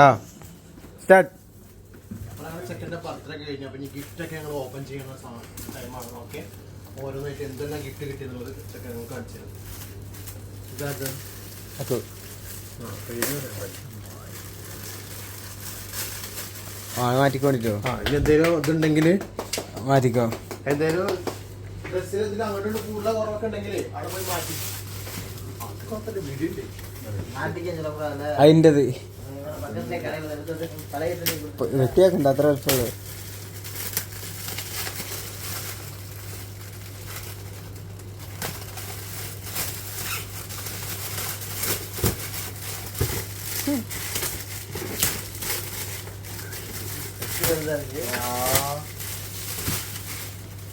ആ start. Second birthday കഴിഞ്ഞ അപ്പൊ ഗിഫ്റ്റ് ഒക്കെ ഞങ്ങൾ ഓപ്പൺ ചെയ്യുന്ന ടൈമാണ്. ഓക്കെ, ഓരോന്നായിട്ട് എന്തെല്ലാം ഗിഫ്റ്റ് കിട്ടിയെന്നുള്ളത് ഒക്കെ ഞങ്ങൾ കാണിച്ചു തരും. മാറ്റിക്കോണ്ടിട്ടോ. ഇനി എന്തേലും ഇതുണ്ടെങ്കിൽ മാറ്റിക്കോ. എന്തേലും ഡ്രസ്സിൽ ഇതിൽ അങ്ങോട്ട് കൂടുതൽ കുറവൊക്കെ ഉണ്ടെങ്കിൽ അവിടെ പോയി മാറ്റി. അതിൻ്റെത് വെട്ടിയാക്കണ്ട, അത്ര എളുപ്പമുള്ളൂ.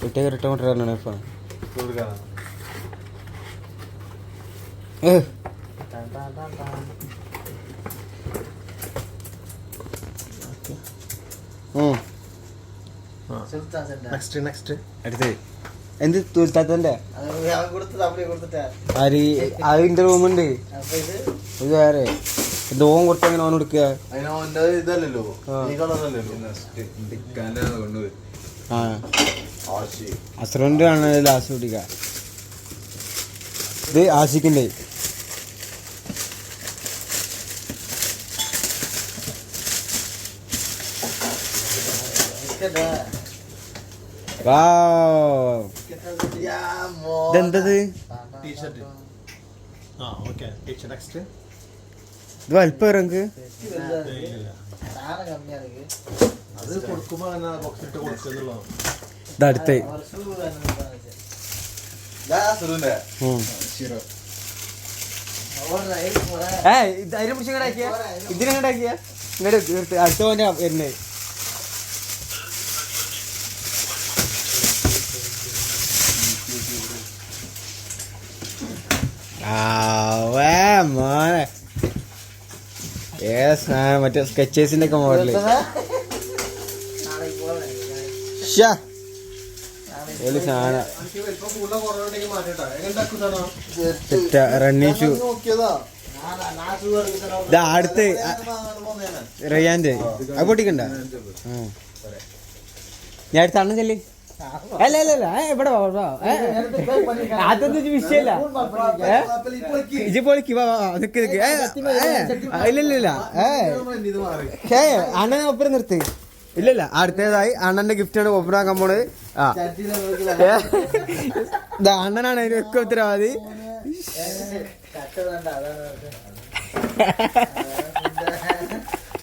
വെട്ടിയ റിട്ടേൺ കൊണ്ടുവരാനാണ് ഇപ്പം. അടുത്ത് എന്ത് തുൽത്താത്തന്റെ അതിന്റെ റൂമുണ്ട്. ഇത് വേറെ ദോം കൊടുത്ത അങ്ങനെ ഓൻ കൊടുക്കുക. ആ അസ്രോന്റെ ആണ് ലാസ്റ്റ് കുടിക്ക. ഇത് ആഷിക്കിന്റെ. ഇതെന്തത്? ഇത് വലിപ്പം ഇറങ്ങ്. ഇതടുത്ത് അതിനെ പിടിച്ച് ഇങ്ങോട്ടാക്കിയ ഇതിനെങ്ങോട്ടാക്കിയ ഇങ്ങോട്ട് അടുത്ത പോന്റെ വരുന്നത്. മോനെ മറ്റേ സ്കെച്ചേഴ്സിന്റെ ഒക്കെ മോഡല്. Running shoe. ഇതാ അടുത്ത് റയാന്റെ അത് പൊട്ടിക്കണ്ട. ഞാൻ അടുത്ത് അണ്ണൻ ചെല്ലി. അല്ല അല്ല അല്ല ഇവിടെ അതൊന്നും വിഷയല്ല. ഇജ് പൊളിക്ക് നിക്ക് നിക്ക്. ഇല്ലല്ല അണ്ണനെ ഒപ്പരം നിർത്ത്. ഇല്ലല്ല അടുത്തതായി അണ്ണന്റെ ഗിഫ്റ്റാണ് ഓപ്പൺ ആക്കാൻ പോണത്. ആ അണ്ണനാണ് അതിനൊക്കെ ഉത്തരവാദി.